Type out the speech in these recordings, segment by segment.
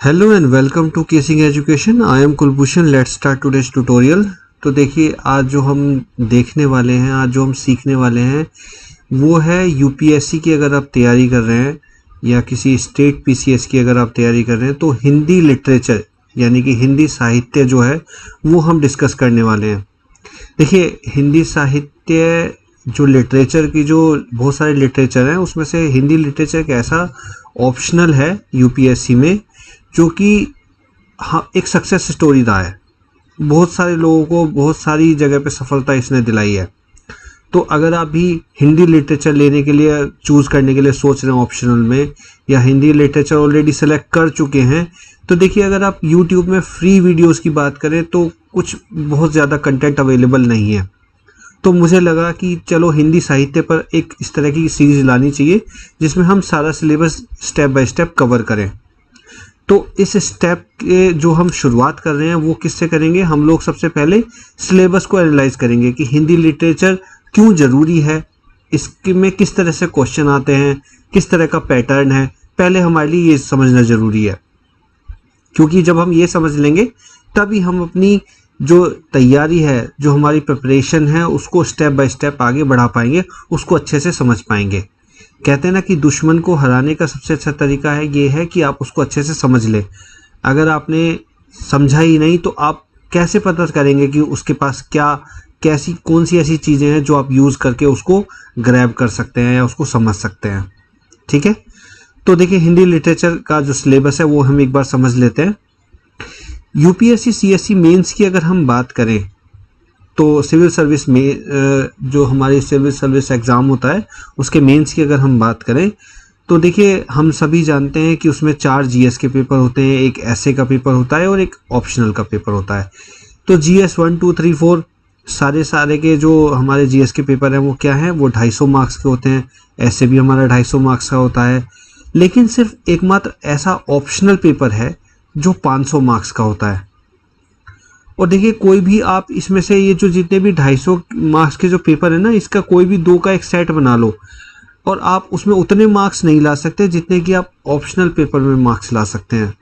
Hello and welcome to केसिंग education. I am Kulbhushan. Let's start today's tutorial. तो देखिए, आज जो हम देखने वाले हैं, आज जो हम सीखने वाले हैं वो है यूपीएससी की। अगर आप तैयारी कर रहे हैं या किसी स्टेट पीसीएस की अगर आप तैयारी कर रहे हैं तो हिंदी लिटरेचर यानी कि हिंदी साहित्य जो है वो हम डिस्कस करने वाले हैं। देखिए, हिंदी साहित्य जो लिटरेचर की जो बहुत सारे लिटरेचर हैं उसमें से हिंदी लिटरेचर एक ऐसा ऑप्शनल है यूपीएससी में जो कि हाँ एक सक्सेस स्टोरी रहा है। बहुत सारे लोगों को बहुत सारी जगह पे सफलता इसने दिलाई है। तो अगर आप भी हिंदी लिटरेचर लेने के लिए चूज़ करने के लिए सोच रहे हैं ऑप्शनल में, या हिंदी लिटरेचर ऑलरेडी सेलेक्ट कर चुके हैं, तो देखिए, अगर आप यूट्यूब में फ्री वीडियोस की बात करें तो कुछ बहुत ज़्यादा कंटेंट अवेलेबल नहीं है। तो मुझे लगा कि चलो हिंदी साहित्य पर एक इस तरह की सीरीज लानी चाहिए जिसमें हम सारा syllabus step by step cover करें। तो इस स्टेप के जो हम शुरुआत कर रहे हैं वो किससे करेंगे? हम लोग सबसे पहले सिलेबस को एनालाइज करेंगे कि हिंदी लिटरेचर क्यों ज़रूरी है, इसके में किस तरह से क्वेश्चन आते हैं, किस तरह का पैटर्न है। पहले हमारे लिए ये समझना ज़रूरी है, क्योंकि जब हम ये समझ लेंगे तभी हम अपनी जो तैयारी है, जो हमारी प्रिपरेशन है, उसको स्टेप बाय स्टेप आगे बढ़ा पाएंगे, उसको अच्छे से समझ पाएंगे। कहते हैं ना कि दुश्मन को हराने का सबसे अच्छा तरीका है ये है कि आप उसको अच्छे से समझ लें। अगर आपने समझा ही नहीं तो आप कैसे पता करेंगे कि उसके पास क्या कैसी कौन सी ऐसी चीज़ें हैं जो आप यूज़ करके उसको ग्रैब कर सकते हैं या उसको समझ सकते हैं। ठीक है, तो देखिए, हिंदी लिटरेचर का जो सिलेबस है वो हम एक बार समझ लेते हैं। यूपीएससी सीएससी मेंस की अगर हम बात करें तो सिविल सर्विस में जो हमारी सिविल सर्विस एग्ज़ाम होता है उसके मेंस की अगर हम बात करें तो देखिए, हम सभी जानते हैं कि उसमें 4 जीएस के पेपर होते हैं, एक ऐसे का पेपर होता है और एक ऑप्शनल का पेपर होता है। तो जीएस 1 2 3 4 सारे के जो हमारे जीएस के पेपर हैं वो क्या हैं? वो 250 मार्क्स के होते हैं। ऐसे भी हमारा 250 मार्क्स का होता है। लेकिन सिर्फ एकमात्र ऐसा ऑप्शनल पेपर है जो 500 मार्क्स का होता है। और देखिए, कोई भी आप इसमें से ये जो जितने भी 250 मार्क्स के जो पेपर है ना, इसका कोई भी 2 का एक सेट बना लो और आप उसमें उतने मार्क्स नहीं ला सकते जितने कि आप ऑप्शनल पेपर में मार्क्स ला सकते हैं।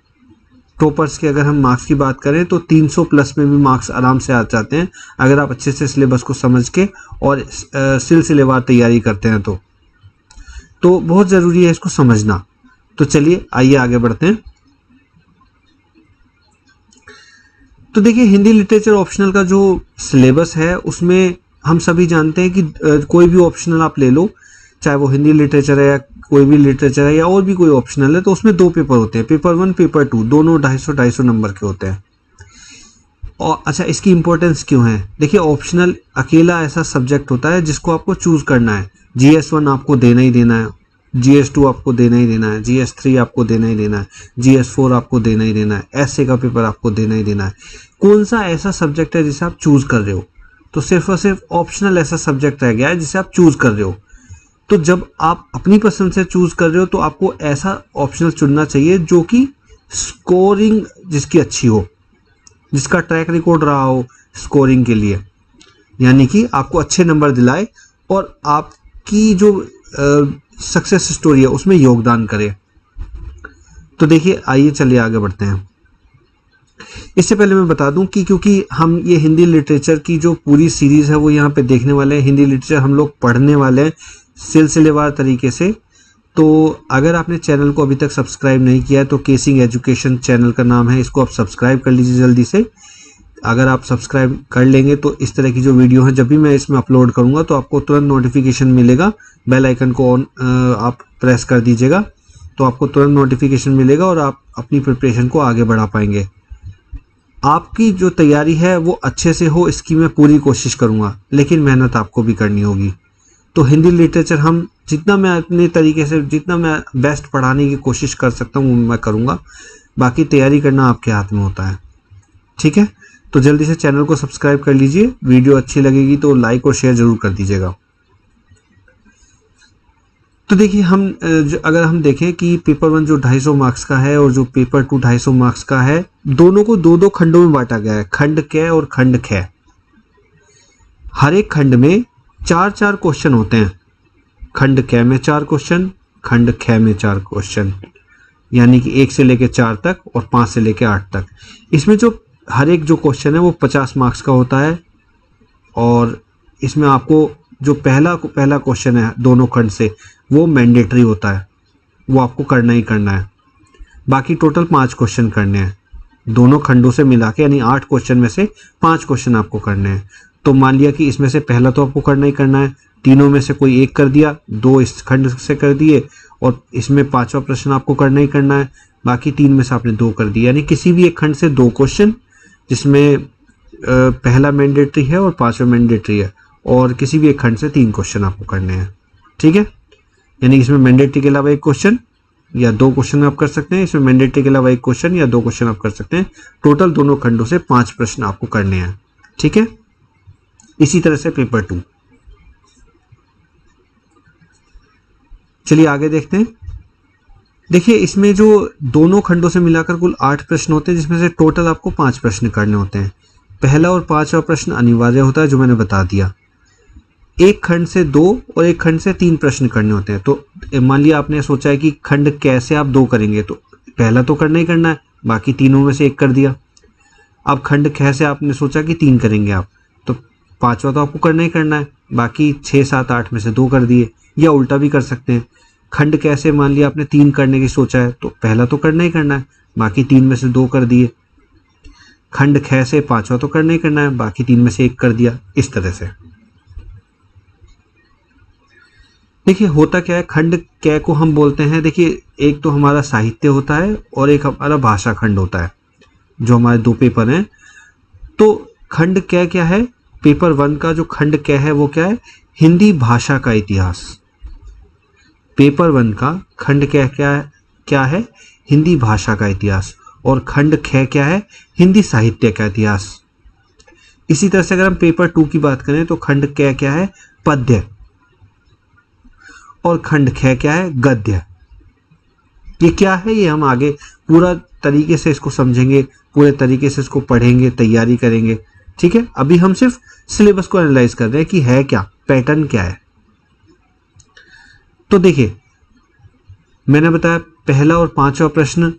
टॉपर्स के अगर हम मार्क्स की बात करें तो 300 प्लस में भी मार्क्स आराम से आ जाते हैं अगर आप अच्छे से सिलेबस को समझ के और सिलसिलेवार तैयारी करते हैं। तो बहुत ज़रूरी है इसको समझना। तो चलिए आइए आगे बढ़ते हैं। तो देखिए, हिंदी लिटरेचर ऑप्शनल का जो सिलेबस है उसमें हम सभी जानते हैं कि कोई भी ऑप्शनल आप ले लो, चाहे वो हिंदी लिटरेचर है या कोई भी लिटरेचर है या और भी कोई ऑप्शनल है, तो उसमें 2 पेपर होते हैं, पेपर 1 पेपर 2, दोनों 250 नंबर के होते हैं। और अच्छा, इसकी इंपॉर्टेंस क्यों है? देखिए, ऑप्शनल अकेला ऐसा सब्जेक्ट होता है जिसको आपको चूज करना है। जीएस 1 आपको देना ही देना है, जीएस 2 आपको देना ही देना है, जीएस 3 आपको देना ही देना है, जीएस 4 आपको देना ही देना है, ऐसे का पेपर आपको देना ही देना है। कौन सा ऐसा सब्जेक्ट है जिसे आप चूज कर रहे हो? तो सिर्फ और सिर्फ ऑप्शनल ऐसा सब्जेक्ट रह गया है जिसे आप चूज कर रहे हो। तो जब आप अपनी पसंद से चूज कर रहे हो तो आपको ऐसा ऑप्शनल चुनना चाहिए जो कि स्कोरिंग जिसकी अच्छी हो, जिसका ट्रैक रिकॉर्ड रहा हो स्कोरिंग के लिए, यानी कि आपको अच्छे नंबर दिलाए और आपकी जो सक्सेस स्टोरी है उसमें योगदान करे। तो देखिए, आइए चलिए आगे बढ़ते हैं। इससे पहले मैं बता दूं कि क्योंकि हम ये हिंदी लिटरेचर की जो पूरी सीरीज़ है वो यहाँ पे देखने वाले हैं, हिंदी लिटरेचर हम लोग पढ़ने वाले हैं सिलसिलेवार तरीके से। तो अगर आपने चैनल को अभी तक सब्सक्राइब नहीं किया है तो केसिंग एजुकेशन चैनल का नाम है, इसको आप सब्सक्राइब कर लीजिए जल्दी से। अगर आप सब्सक्राइब कर लेंगे तो इस तरह की जो वीडियो है जब भी मैं इसमें अपलोड करूँगा तो आपको तुरंत नोटिफिकेशन मिलेगा। बेल आइकन को ऑन आप प्रेस कर दीजिएगा तो आपको तुरंत नोटिफिकेशन मिलेगा और आप अपनी प्रिपरेशन को आगे बढ़ा पाएंगे। आपकी जो तैयारी है वो अच्छे से हो, इसकी मैं पूरी कोशिश करूँगा, लेकिन मेहनत आपको भी करनी होगी। तो हिंदी लिटरेचर हम जितना मैं अपने तरीके से जितना मैं बेस्ट पढ़ाने की कोशिश कर सकता हूँ मैं करूँगा। बाकी तैयारी करना आपके हाथ में होता है। ठीक है, तो जल्दी से चैनल को सब्सक्राइब कर लीजिए। वीडियो अच्छी लगेगी तो लाइक और शेयर ज़रूर कर दीजिएगा। तो देखिए, अगर हम देखें कि पेपर 1 जो 250 मार्क्स का है और जो पेपर 2 250 मार्क्स का है, दोनों को 2-2 खंडों में बांटा गया है, खंड क और खंड ख। हर एक खंड में 4-4 क्वेश्चन होते हैं। खंड क में 4 क्वेश्चन, खंड ख में 4 क्वेश्चन। यानी कि 1 से लेकर 4 तक और 5 से लेकर 8 तक। इसमें जो हर एक जो क्वेश्चन है वो 50 मार्क्स का होता है और इसमें आपको जो पहला क्वेश्चन है दोनों खंड से वो मैंडेटरी होता है, वो आपको करना ही करना है। बाकी टोटल 5 क्वेश्चन करने हैं दोनों खंडों से मिला के, यानी 8 क्वेश्चन में से 5 क्वेश्चन आपको करने हैं। तो मान लिया कि इसमें से पहला तो आपको करना ही करना है, तीनों में से कोई एक कर दिया, 2 इस खंड से कर दिए और इसमें 5वां प्रश्न आपको करना ही करना है, बाकी 3 में से आपने 2 कर दिए, यानी किसी भी एक खंड से 2 क्वेश्चन जिसमें पहला मैंडेटरी है और 5वां मैंडेटरी है, और किसी भी एक खंड से 3 क्वेश्चन आपको करने हैं। ठीक है, यानी इसमें मैंडेटरी के अलावा 1 क्वेश्चन या 2 क्वेश्चन आप कर सकते हैं, इसमें मैंडेटरी के अलावा 1 क्वेश्चन या 2 क्वेश्चन आप कर सकते हैं। टोटल दोनों खंडों से 5 प्रश्न आपको करने हैं। ठीक है, इसी तरह से पेपर 2। चलिए आगे देखते हैं। देखिए इसमें जो दोनों खंडों से मिलाकर कुल 8 प्रश्न होते हैं, जिसमें से टोटल आपको 5 प्रश्न करने होते हैं। पहला और 5वां प्रश्न अनिवार्य होता है, जो मैंने बता दिया। एक खंड से 2 और एक खंड से 3 प्रश्न करने होते हैं। तो मान लिया आपने सोचा है कि खंड कैसे आप 2 करेंगे, तो पहला तो करना ही करना है, बाकी तीनों में से 1 कर दिया। अब खंड कैसे आपने सोचा कि 3 करेंगे आप, तो 5वां तो आपको करना ही करना है, बाकी 6, 7, 8 में से 2 कर दिए। या उल्टा भी कर सकते हैं, खंड कैसे मान लिया आपने 3 करने की सोचा है, तो पहला तो करना ही करना है, बाकी 3 में से 2 कर दिए। खंड ख से 5वां तो करना ही करना है, बाकी 3 में से 1 कर दिया। इस तरह से देखिए होता क्या है, खंड क को हम बोलते हैं, देखिए एक तो हमारा साहित्य होता है और एक हमारा भाषा खंड होता है, जो हमारे 2 पेपर हैं। तो खंड क क्या है, पेपर 1 का जो खंड क है वो क्या है, हिंदी भाषा का इतिहास। पेपर 1 का खंड क्या है, हिंदी भाषा का इतिहास, और खंड ख क्या है, हिंदी साहित्य का इतिहास। इसी तरह से अगर हम पेपर 2 की बात करें तो खंड क क्या है, पद्य, और खंड ख क्या है, गद्य। ये क्या है, ये हम आगे पूरा तरीके से इसको समझेंगे, पूरे तरीके से इसको पढ़ेंगे, तैयारी करेंगे। ठीक है, अभी हम सिर्फ सिलेबस को एनालाइज कर रहे हैं कि है क्या, पैटर्न क्या है। तो देखिए मैंने बताया पहला और 5वां प्रश्न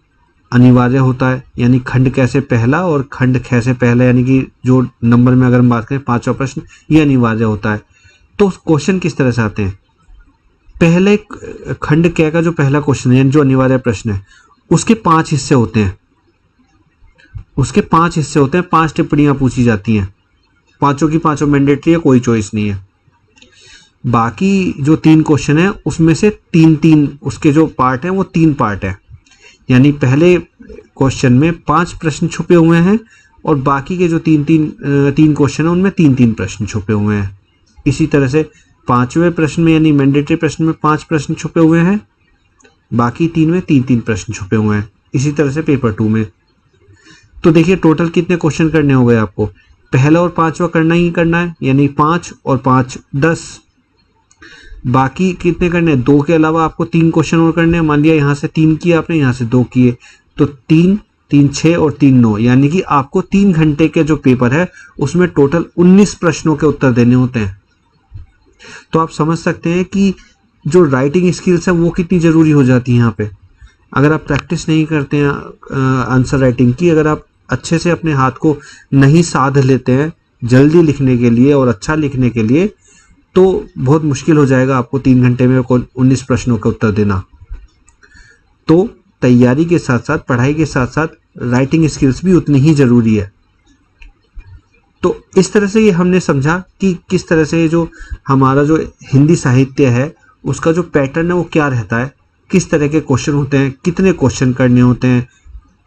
अनिवार्य होता है, यानी खंड क से पहला और खंड ख से पहला, यानी कि जो नंबर में अगर हम बात करें 5वां प्रश्न ये अनिवार्य होता है। तो क्वेश्चन किस तरह से आते हैं, पहले खंड क का जो पहला क्वेश्चन है, यानी जो अनिवार्य प्रश्न है, उसके 5 हिस्से होते हैं, 5 टिप्पणियां पूछी जाती हैं, पांचों की पांचों मैंडेटरी है, कोई चॉइस नहीं है। बाकी जो 3 क्वेश्चन है उसमें से 3 उसके जो पार्ट हैं वो 3 पार्ट है, यानी पहले क्वेश्चन में 5 प्रश्न छुपे हुए हैं और बाकी के जो 3 क्वेश्चन है उनमें 3 प्रश्न छुपे हुए हैं। इसी तरह से 5वें प्रश्न में यानी मैंडेटरी प्रश्न में 5 प्रश्न छुपे हुए हैं, बाकी 3 में 3 प्रश्न छुपे हुए हैं। इसी तरह से पेपर 2 में। तो देखिए टोटल कितने क्वेश्चन करने हो गए आपको, पहला और 5वां करना ही करना है, यानी 5 और 5 10। बाकी कितने करने हैं, 2 के अलावा आपको 3 क्वेश्चन और करने हैं। मान लिया यहाँ से 3 किए आपने, यहाँ से 2 किए, तो 3 6 और 3 9, यानी कि आपको 3 घंटे के जो पेपर है उसमें टोटल 19 प्रश्नों के उत्तर देने होते हैं। तो आप समझ सकते हैं कि जो राइटिंग स्किल्स है वो कितनी ज़रूरी हो जाती है यहाँ पे। अगर आप प्रैक्टिस नहीं करते हैं आंसर राइटिंग की, अगर आप अच्छे से अपने हाथ को नहीं साध लेते हैं जल्दी लिखने के लिए और अच्छा लिखने के लिए, तो बहुत मुश्किल हो जाएगा आपको 3 घंटे में 19 प्रश्नों का उत्तर देना। तो तैयारी के साथ साथ, पढ़ाई के साथ साथ राइटिंग स्किल्स भी उतनी ही ज़रूरी है। तो इस तरह से ये हमने समझा कि किस तरह से जो हमारा जो हिंदी साहित्य है उसका जो पैटर्न है वो क्या रहता है, किस तरह के क्वेश्चन होते हैं, कितने क्वेश्चन करने होते हैं,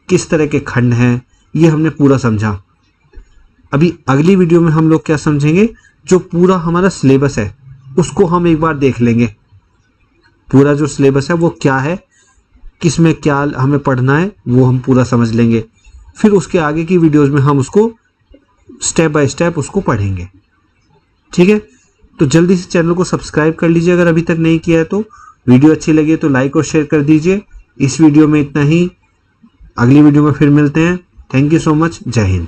किस तरह के खंड हैं, ये हमने पूरा समझा। अभी अगली वीडियो में हम लोग क्या समझेंगे, जो पूरा हमारा सिलेबस है उसको हम एक बार देख लेंगे। पूरा जो सिलेबस है वो क्या है, किस में क्या हमें पढ़ना है, वो हम पूरा समझ लेंगे। फिर उसके आगे की वीडियोज़ में हम उसको स्टेप बाय स्टेप उसको पढ़ेंगे। ठीक है, तो जल्दी से चैनल को सब्सक्राइब कर लीजिए अगर अभी तक नहीं किया है तो। वीडियो अच्छी लगी तो लाइक और शेयर कर दीजिए। इस वीडियो में इतना ही, अगली वीडियो में फिर मिलते हैं। थैंक यू सो मच, जय हिंद।